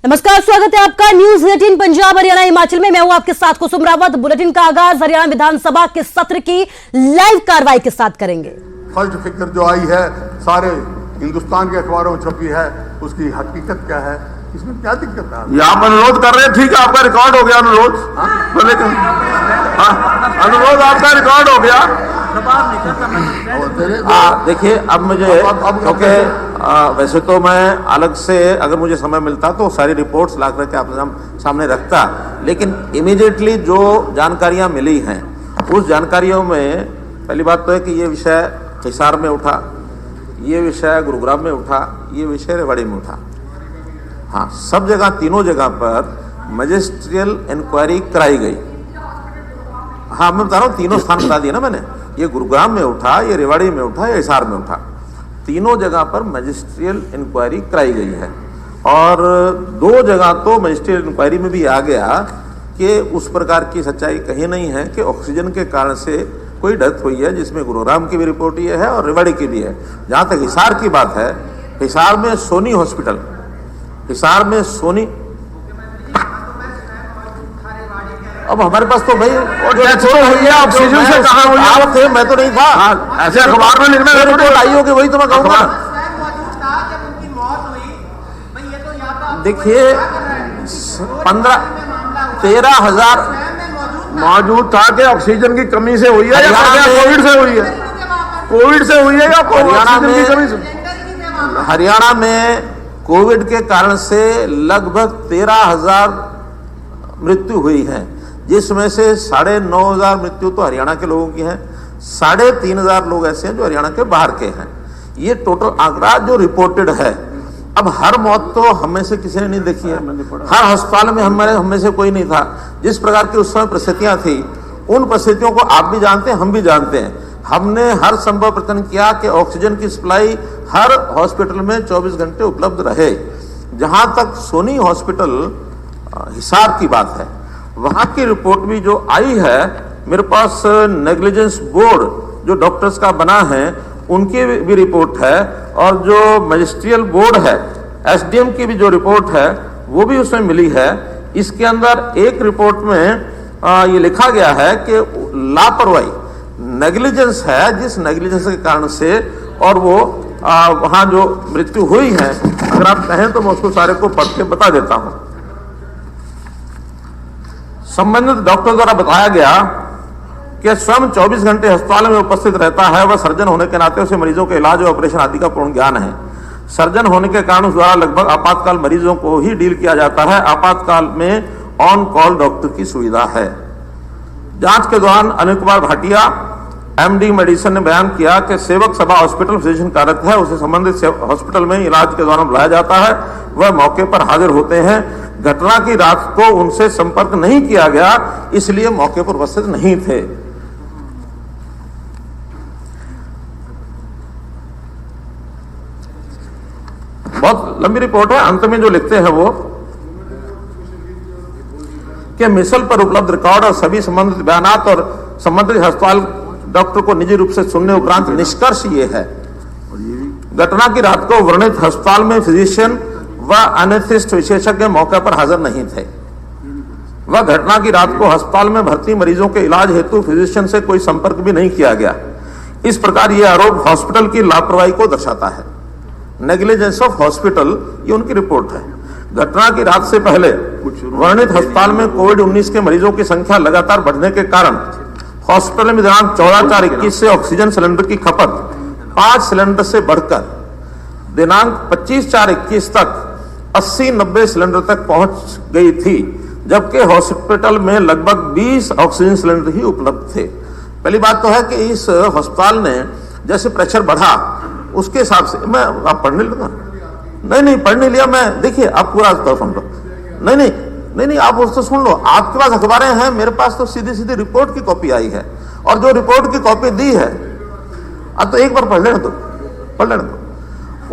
नमस्कार, स्वागत है आपका न्यूज 18 पंजाब हरियाणा हिमाचल में। मैं हूं आपके साथ कुसुम रावत। बुलेटिन का आगाज हरियाणा विधानसभा के सत्र की लाइव कार्रवाई के साथ करेंगे। फर्स्ट फिगर जो आई है सारे हिंदुस्तान के अखबारों में छपी है, उसकी हकीकत क्या है, इसमें क्या दिक्कत है? ये आप अनुरोध कर रहे हैं, ठीक है, आपका रिकॉर्ड हो गया अनुरोध। लेकिन अनुरोध आपका रिकॉर्ड हो गया। देखिए अब मुझे क्योंकि वैसे तो मैं अलग से अगर मुझे समय मिलता तो सारी रिपोर्ट्स ला करके आपके सामने रखता, लेकिन इमीडिएटली जो जानकारियां मिली हैं उस जानकारियों में पहली बात तो है कि ये विषय हिसार में उठा, ये विषय गुरुग्राम में उठा, ये विषय रेवाड़ी में उठा। हाँ, सब जगह तीनों जगह पर मजिस्ट्रियल इंक्वायरी कराई गई। हाँ, मैं बता रहा हूँ, तीनों स्थान बता दिए ना मैंने। ये गुरुग्राम में उठा, ये रेवाड़ी में उठा, ये हिसार में उठा। तीनों जगह पर मजिस्ट्रियल इंक्वायरी कराई गई है और दो जगह तो मजिस्ट्रियल इंक्वायरी में भी आ गया कि उस प्रकार की सच्चाई कहीं नहीं है कि ऑक्सीजन के कारण से कोई डेथ हुई है, जिसमें गुरुग्राम की भी रिपोर्ट ये है और रेवाड़ी की भी है। जहाँ तक हिसार की बात है, हिसार में सोनी हॉस्पिटल, हिसार में सोनी, अब हमारे पास तो भाई ऑक्सीजन से कहा हुई आप थे, मैं तो नहीं था। ऐसे अखबार में लिखना रिपोर्ट आई होगी, वही तो मैं कहूँगा। देखिए 13,000 मौजूद था कि ऑक्सीजन की कमी से हुई है या कोविड से हुई है, कोविड से हुई है या ऑक्सीजन की कमी से? हरियाणा में कोविड के कारण से लगभग 13,000 मृत्यु हुई है, जिसमें से 9,500 मृत्यु तो हरियाणा के लोगों की हैं, 3,500 लोग ऐसे हैं जो हरियाणा के बाहर के हैं। ये टोटल आंकड़ा जो रिपोर्टेड है। अब हर मौत तो हमें से किसी ने नहीं देखी है, हर अस्पताल में हमें से कोई नहीं था। जिस प्रकार की उस समय परिस्थितियां थी, उन परिस्थितियों को आप भी जानते हैं, हम भी जानते हैं। हमने हर संभव प्रयत्न किया कि ऑक्सीजन की सप्लाई हर हॉस्पिटल में 24 घंटे उपलब्ध रहे। जहां तक सोनी हॉस्पिटल हिसार की बात है, वहां की रिपोर्ट भी जो आई है मेरे पास, नेग्लिजेंस बोर्ड जो डॉक्टर्स का बना है उनकी भी रिपोर्ट है, और जो मजिस्ट्रियल बोर्ड है एसडीएम की भी जो रिपोर्ट है वो भी उसमें मिली है। इसके अंदर एक रिपोर्ट में ये लिखा गया है कि लापरवाही, नेग्लिजेंस है, जिस नेग्लिजेंस के कारण से और वो वहां जो मृत्यु हुई है, अगर आप कहें तो मैं उसको सारे को पढ़ के बता देता हूं। संबंधित डॉक्टर द्वारा बताया गया कि स्वयं 24 घंटे अस्पताल में उपस्थित रहता है। वह सर्जन होने के नाते उसे मरीजों के इलाज और ऑपरेशन आदि का पूर्ण ज्ञान है। सर्जन होने के कारण उस द्वारा लगभग आपातकाल मरीजों को ही डील किया जाता है। आपातकाल में ऑन कॉल डॉक्टर की सुविधा है। जांच के दौरान अनिल कुमार भाटिया एमडी मेडिसिन ने बयान किया कि सेवक सभा हॉस्पिटल फिजिशियन कार्यरत है, उसे संबंधित हॉस्पिटल में इलाज के दौरान बुलाया जाता है, वह मौके पर हाजिर होते हैं। घटना की रात को उनसे संपर्क नहीं किया गया, इसलिए मौके पर उपस्थित नहीं थे। बहुत लंबी रिपोर्ट है, अंत में जो लिखते हैं वो कि मिसल पर उपलब्ध रिकॉर्ड और सभी संबंधित बयानात और संबंधित अस्पताल डॉक्टर को निजी रूप से सुनने उपरांत निष्कर्ष ये है, घटना की रात को वर्णित अस्पताल में फिजिशियन व एनेस्थेसिस्ट विशेषज्ञ मौके पर हाजिर नहीं थे। वह घटना की रात को अस्पताल में भर्ती मरीजों के इलाज हेतु फिजिशियन से कोई संपर्क भी नहीं किया गया। इस प्रकार यह आरोप हॉस्पिटल की लापरवाही को दर्शाता है। नेग्लिजेंस ऑफ हॉस्पिटल, ये उनकी रिपोर्ट है। घटना की रात से पहले वर्णित अस्पताल में कोविड-19 के मरीजों की संख्या लगातार बढ़ने के कारण हॉस्पिटल में दिनांक 14/4/21 से ऑक्सीजन सिलेंडर की खपत 5 सिलेंडर से बढ़कर दिनांक 25/4/21 तक 80-90 सिलेंडर तक पहुंच गई थी, जबकि हॉस्पिटल में लगभग 20 ऑक्सीजन सिलेंडर ही उपलब्ध थे। पहली बात तो है कि इस अस्पताल ने जैसे प्रेशर बढ़ा उसके हिसाब से, मैं आप पढ़ने लगा नहीं पढ़ नहीं लिया मैं, देखिए आप पूरा तो सुन लो, नहीं आप उसको सुन लो। आपके पास अखबारें हैं, मेरे पास तो सीधी रिपोर्ट की कॉपी आई है, और जो रिपोर्ट की कॉपी दी है अब तो एक बार पढ़ लेना दो।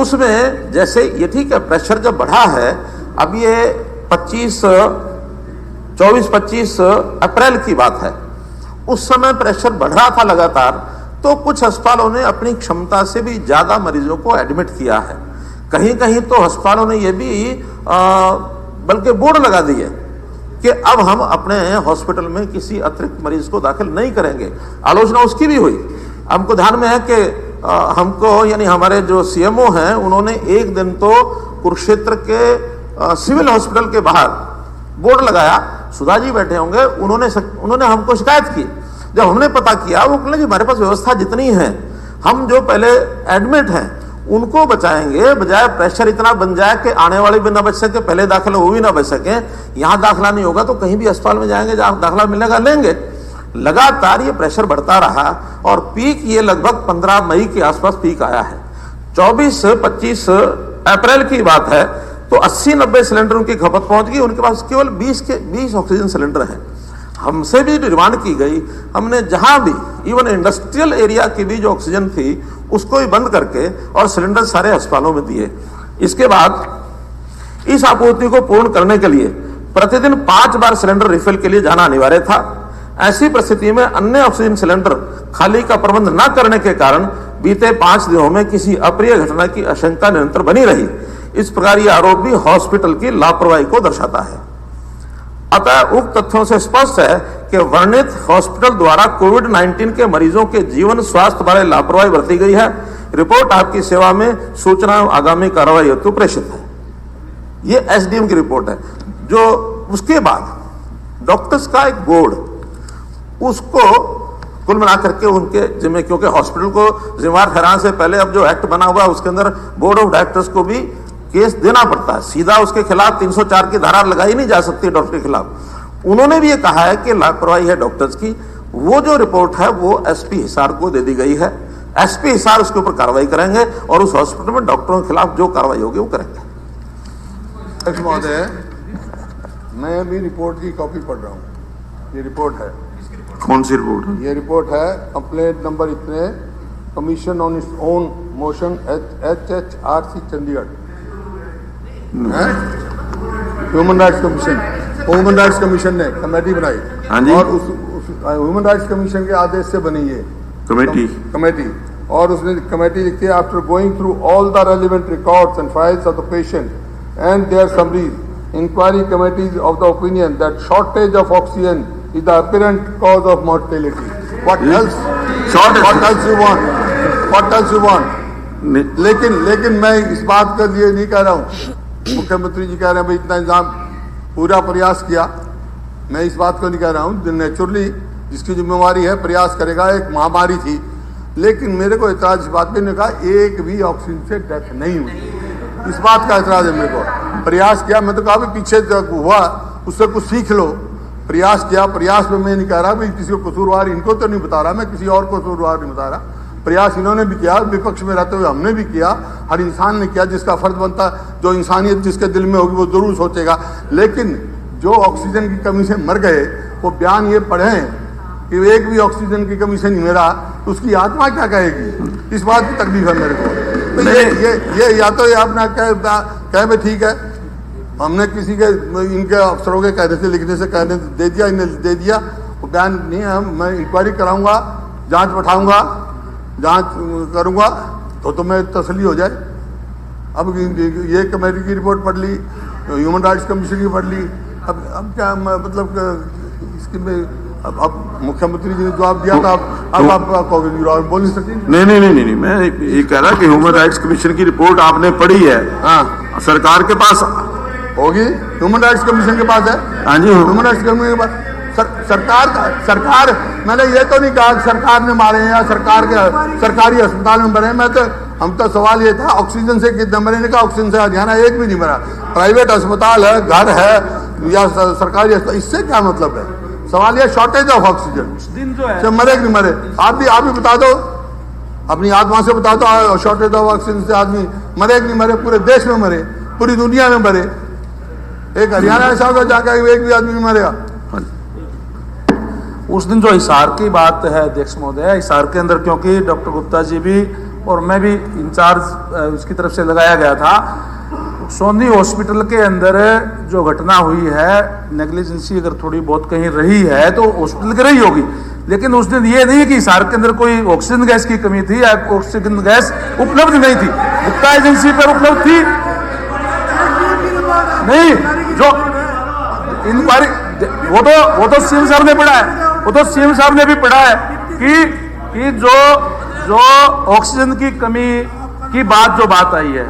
उसमें जैसे ये ठीक है, प्रेशर जब बढ़ा है, अब ये 24-25 अप्रैल की बात है, उस समय प्रेशर बढ़ रहा था लगातार, तो कुछ अस्पतालों ने अपनी क्षमता से भी ज्यादा मरीजों को एडमिट किया है। कहीं कहीं तो अस्पतालों ने यह भी बल्कि बोर्ड लगा दिए कि अब हम अपने हॉस्पिटल में किसी अतिरिक्त मरीज को दाखिल नहीं करेंगे। आलोचना उसकी भी हुई। हमको ध्यान में है कि हमको यानी हमारे जो सीएमओ हैं उन्होंने एक दिन तो कुरुक्षेत्र के सिविल हॉस्पिटल के बाहर बोर्ड लगाया, सुधा जी बैठे होंगे, उन्होंने हमको शिकायत की। जब हमने पता किया वो कहले जी हमारे पास व्यवस्था जितनी है, हम जो पहले एडमिट हैं उनको बचाएंगे, बजाय प्रेशर इतना बन जाए कि आने वाले भी ना बच सके, पहले दाखिला वो भी ना बच सके। यहाँ दाखिला नहीं होगा तो कहीं भी अस्पताल में जाएंगे, जहाँ दाखिला मिलेगा लेंगे। लगातार ये प्रेशर बढ़ता रहा और पीक ये लगभग 15 मई के आसपास पीक आया है। 24-25 अप्रैल की बात है तो 80-90 सिलेंडर उनकी खपत पहुंच गई। उनके पास केवल 20 ऑक्सीजन सिलेंडर हैं। हमसे भी डिमांड की गई, हमने जहां भी इवन इंडस्ट्रियल एरिया की भी जो ऑक्सीजन थी उसको भी बंद करके और सिलेंडर सारे अस्पतालों में दिए। इसके बाद इस आपूर्ति को पूर्ण करने के लिए प्रतिदिन 5 बार सिलेंडर रिफिल के लिए जाना अनिवार्य था। ऐसी परिस्थिति में अन्य ऑक्सीजन सिलेंडर खाली का प्रबंध न करने के कारण बीते 5 दिनों में किसी अप्रिय घटना की आशंका निरंतर बनी रही। इस प्रकार यह आरोप भी हॉस्पिटल की लापरवाही को दर्शाता है। अतः उक्त तथ्यों से स्पष्ट है कि वर्णित हॉस्पिटल द्वारा कोविड-19 के मरीजों के जीवन स्वास्थ्य बारे लापरवाही बरती गई है। रिपोर्ट आपकी सेवा में सूचना आगामी कार्रवाई हेतु प्रेषित है। यह एसडीएम की रिपोर्ट है। जो उसके बाद डॉक्टर्स का एक बोर्ड, उसको कुल मिलाकर के उनके जिम्मे, क्योंकि हॉस्पिटल को जिम्मेवार ठहराने से पहले अब जो एक्ट बना हुआ है उसके अंदर बोर्ड ऑफ डायरेक्टर्स को भी केस देना पड़ता है। सीधा उसके खिलाफ 304 की धारा लगाई नहीं जा सकती डॉक्टर के खिलाफ। उन्होंने भी ये कहा है कि लापरवाही है डॉक्टर्स की। वो जो रिपोर्ट है वो एसपी हिसार को दे दी गई है। एसपी हिसार उसके ऊपर कार्रवाई करेंगे और उस हॉस्पिटल में डॉक्टरों के खिलाफ जो कार्रवाई होगी वो करेंगे। महोदय, मैं भी रिपोर्ट की कॉपी पढ़ रहा हूँ। ये रिपोर्ट है। कौन सी रिपोर्ट है? ये रिपोर्ट है कंप्लेंट नंबर इतने, commission on its own motion HHRC Chandigarh, human rights commission. Human rights commission ने कमेटी बनाई। हाँ जी। और उस ह्यूमन राइट्स कमीशन के आदेश से बनी ये कमेटी। और उसने कमेटी लिखती है, after going through all the relevant records and files of the patient and their summaries, inquiry committees of the opinion that shortage of oxygen is the apparent cause of mortality. What else? What else you want? What else you want? लेकिन मैं इस बात के लिए नहीं कह रहा हूँ, मुख्यमंत्री जी कह रहे हैं भाई इतना इंतजाम पूरा प्रयास किया। मैं इस बात को नहीं कह रहा हूँ। नेचुरली जिसकी जिम्मेवारी है प्रयास करेगा। एक महामारी थी, लेकिन मेरे को एतराज इस बात पे नहीं कहा एक भी ऑक्सीजन से डेथ नहीं हुई। इस बात का एतराज है मेरे को। प्रयास किया, मैं तो कहा पीछे तक हुआ उससे कुछ सीख लो। प्रयास किया, प्रयास में मैं नहीं कह रहा भाई किसी को कसूरवार, इनको तो नहीं बता रहा मैं, किसी और को कसूरवार नहीं बता रहा। प्रयास इन्होंने भी किया, विपक्ष में रहते हुए हमने भी किया, हर इंसान ने किया। जिसका फर्ज बनता, जो इंसानियत जिसके दिल में होगी वो जरूर सोचेगा। लेकिन जो ऑक्सीजन की कमी से मर गए वो बयान ये पढ़ें कि एक भी ऑक्सीजन की कमी से नहीं मरा, तो उसकी आत्मा क्या कहेगी? इस बात की तकलीफ है मेरे को। तो ये या तो ये अपना कह में ठीक है, हमने किसी के इनके अफसरों के कहने से लिखने से कहने दे दिया, इन्हें दे दिया, वो बयान नहीं है। मैं इंक्वायरी कराऊंगा, जांच बैठाऊंगा, जांच करूंगा तो मैं तसल्ली हो जाए। अब ये कमेटी की रिपोर्ट पढ़ ली, ह्यूमन राइट्स कमीशन की पढ़ ली, अब क्या मतलब इसकी में अब मुख्यमंत्री जी ने जवाब दिया था, अब आप बोल नहीं सकते। नहीं, मैं ये कह रहा कि ह्यूमन राइट्स कमीशन की रिपोर्ट आपने पढ़ी है। हाँ, सरकार के पास होगी, ह्यूमन राइट्स कमीशन के पास है। हाँ जी, ह्यूमन राइट्स कमीशन के पास सरकार मैंने ये तो नहीं कहा कि सरकार ने मारे हैं या सरकार के सरकारी अस्पताल में मरे। मैं तो हम तो सवाल ये था ऑक्सीजन से कितने मरे ने कहा ऑक्सीजन से हरियाणा एक भी नहीं मरा। प्राइवेट अस्पताल है, घर है या सरकारी अस्पताल, इससे क्या मतलब है? सवाल ये शॉर्टेज ऑफ ऑक्सीजन से मरे कि नहीं मरे। आप भी बता दो, अपनी आत्मा से बता दो शॉर्टेज ऑफ ऑक्सीजन से आदमी मरे कि नहीं मरे। पूरे देश में मरे, पूरी दुनिया में मरे। एक हरियाणा ऐसा होगा जाकर एक भी आदमी नहीं मरेगा। उस दिन जो हिसार की बात है अध्यक्ष महोदय, हिसार के अंदर क्योंकि डॉक्टर गुप्ता जी भी और मैं भी इंचार्ज उसकी तरफ से लगाया गया था। सोनी हॉस्पिटल के अंदर जो घटना हुई है, नेग्लिजेंसी अगर थोड़ी बहुत कहीं रही है तो हॉस्पिटल की रही होगी, लेकिन उस दिन ये नहीं कि हिसार के अंदर कोई ऑक्सीजन गैस की कमी थी या ऑक्सीजन गैस उपलब्ध नहीं थी। गुप्ता एजेंसी पर उपलब्ध थी नहीं। जो इंक्वायरी, वो तो सीएम साहब ने पढ़ा है, वो तो सीएम साहब ने भी पढ़ा है कि जो ऑक्सीजन की कमी की बात आई है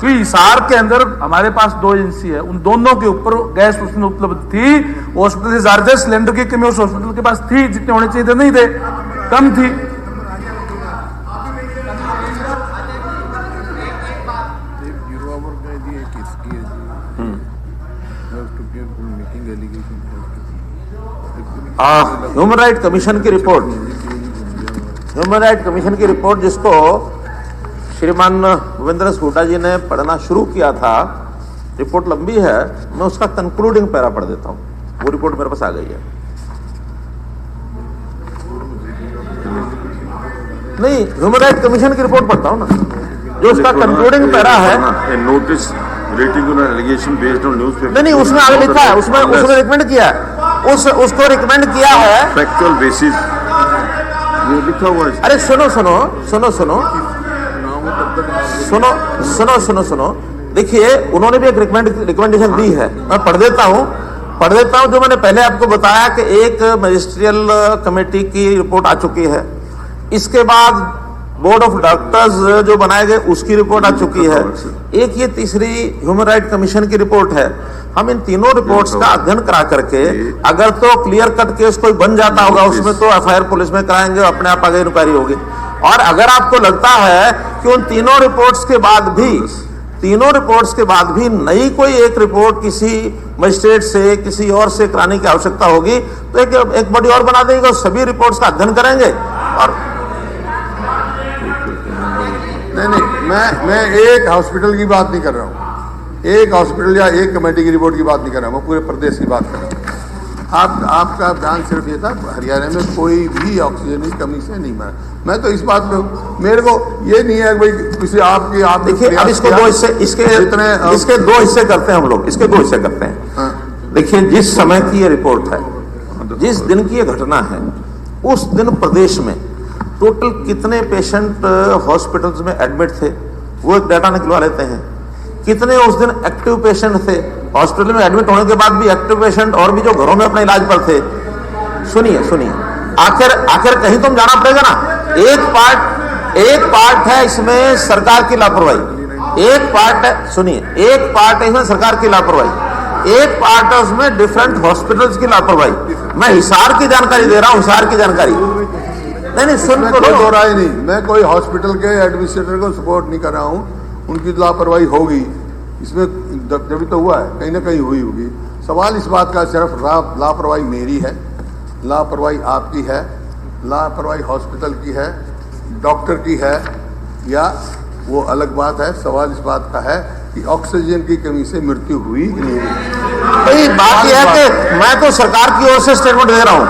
कि हिसार के अंदर हमारे पास 2 एजेंसी है, उन दोनों के ऊपर गैस उसमें उपलब्ध थी। हॉस्पिटल से ज्यादा सिलेंडर की कमी उस हॉस्पिटल के पास थी, जितने होने चाहिए थे नहीं थे, कम थी। ह्यूमन राइट कमीशन की रिपोर्ट, ह्यूमन राइट कमीशन की रिपोर्ट जिसको श्रीमान भूपेंद्र हुड्डा जी ने पढ़ना शुरू किया था, रिपोर्ट लंबी है, मैं उसका कंक्लूडिंग पैरा पढ़ देता हूं। वो रिपोर्ट मेरे पास आ गई है। नहीं, ह्यूमन राइट कमीशन की रिपोर्ट पढ़ता हूं ना, जो उसका कंक्लूडिंग पैरा है। Notice rating on allegation based on newspaper. नहीं, उसमें आगे लिखा है, उसमें उसने रिकमेंड किया है, उसको रिकमेंड किया है फैक्चुअल बेसिस, ये लिखा हुआ है। अरे सुनो सुनो सुनो सुनो सुनो सुनो सुनो सुनो, देखिए उन्होंने भी एक रिकमेंडेशन दी है, मैं पढ़ देता हूं जो मैंने पहले आपको बताया कि एक मजिस्ट्रियल कमेटी की रिपोर्ट आ चुकी है, इसके बाद बोर्ड ऑफ डॉक्टर्स जो बनाए गए उसकी रिपोर्ट आ चुकी है, एक ये तीसरी ह्यूमन राइट कमीशन की रिपोर्ट है। हम इन तीनों रिपोर्ट्स का अध्ययन करा करके अगर तो क्लियर कट केस कोई बन जाता होगा उसमें तो एफआईआर पुलिस में कराएंगे, अपने आप आगे इंक्वायरी होगी। और अगर आपको लगता है कि उन तीनों रिपोर्ट्स के बाद भी नई कोई एक रिपोर्ट किसी मजिस्ट्रेट से किसी और से कराने की आवश्यकता होगी तो एक बॉडी और बना देंगे और सभी रिपोर्ट्स का अध्ययन करेंगे। और नहीं, मैं एक हॉस्पिटल की बात नहीं कर रहा हूँ, एक हॉस्पिटल या एक कमेटी की रिपोर्ट की बात नहीं कर रहा हूँ, मैं पूरे प्रदेश की बात कर रहा हूँ। आपका ध्यान सिर्फ ये था हरियाणा में कोई भी ऑक्सीजन की कमी से नहीं मरा। मैं तो इस बात पे, मेरे को ये नहीं है भाई किसी आपकी आप देखिए, अब इसको दो हिस्से, इसके 2 हिस्से करते हैं हम लोग, इसके 2 हिस्से करते हैं। देखिए, जिस समय की ये रिपोर्ट है, जिस दिन की ये घटना है, उस दिन प्रदेश में टोटल कितने पेशेंट हॉस्पिटल्स में एडमिट थे वो एक डाटा निकलवा लेते हैं। कितने उस दिन एक्टिव पेशेंट थे, हॉस्पिटल में एडमिट होने के बाद भी एक्टिव पेशेंट और भी जो घरों में अपने इलाज पर थे। सुनिए, आखिर कहीं तुम जाना पड़ेगा ना। एक पार्ट है इसमें सरकार की लापरवाही, एक पार्ट है इसमें सरकार की लापरवाही, एक पार्ट है उसमें डिफरेंट हॉस्पिटल्स की लापरवाही। मैं हिसार की जानकारी दे रहा हूं, हिसार की जानकारी। नहीं, सुन तो दो राय नहीं, मैं कोई हॉस्पिटल के एडमिनिस्ट्रेटर को सपोर्ट नहीं कर रहा हूं, उनकी लापरवाही होगी, इसमें जब तो हुआ है, कहीं ना कहीं हुई होगी। सवाल इस बात का सिर्फ लापरवाही मेरी है, लापरवाही आपकी है, लापरवाही हॉस्पिटल की है, डॉक्टर की है, या वो अलग बात है। सवाल इस बात का है कि ऑक्सीजन की कमी से मृत्यु हुई कि नहीं हुई। भाई बात यह है कि मैं तो सरकार की ओर से स्टेटमेंट दे रहा हूं,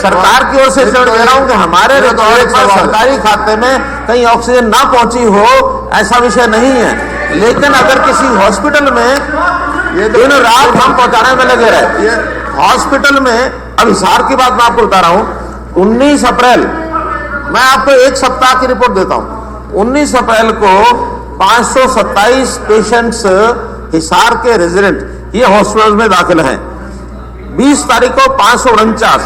सरकार की ओर से स्टेटमेंट दे रहा हूं कि हमारे रिकॉर्ड पर सरकारी खाते में कहीं ऑक्सीजन ना पहुंची हो, ऐसा विषय नहीं है। लेकिन अगर किसी हॉस्पिटल में ये दिन रात हम पहुंचाने में लगे रहे, हॉस्पिटल में, अब हिसार की बात मैं आपको बता रहा हूं, 19 अप्रैल, मैं आपको एक सप्ताह की रिपोर्ट देता हूं, 19 अप्रैल को 527 पेशेंट्स हिसार के रेजिडेंट ये हॉस्पिटल में दाखिल हैं। 20 तारीख को 549,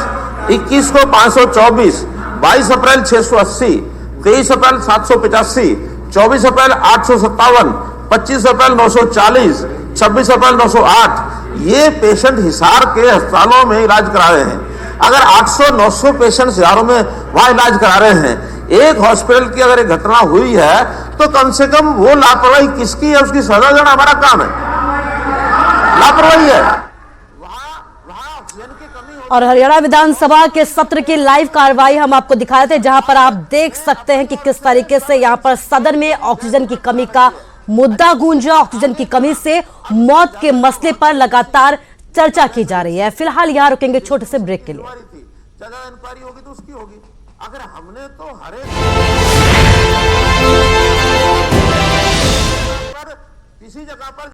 21 को 524, 22 अप्रैल 680, 23 अप्रैल 785, 24 अप्रैल 857, 25 अप्रैल 940, 26 अप्रैल 908 ये पेशेंट हिसार के अस्पतालों में इलाज करा रहे हैं। अगर 800-900 पेशेंट हिसारों में वहां इलाज करा रहे हैं, एक हॉस्पिटल की अगर एक घटना हुई है तो कम से कम वो लापरवाही किसकी है उसकी सजा देना हमारा काम है। लापरवाही है। और हरियाणा विधानसभा के सत्र की लाइव कार्रवाई हम आपको दिखाए थे, जहां पर आप देख सकते हैं कि किस तरीके से यहां पर सदन में ऑक्सीजन की कमी का मुद्दा गूंजा। ऑक्सीजन की कमी से मौत के मसले पर लगातार चर्चा की जा रही है। फिलहाल यहां रुकेंगे छोटे से ब्रेक के लिए। इंक्वायरी होगी तो उसकी होगी। अगर हमने तो किसी जगह पर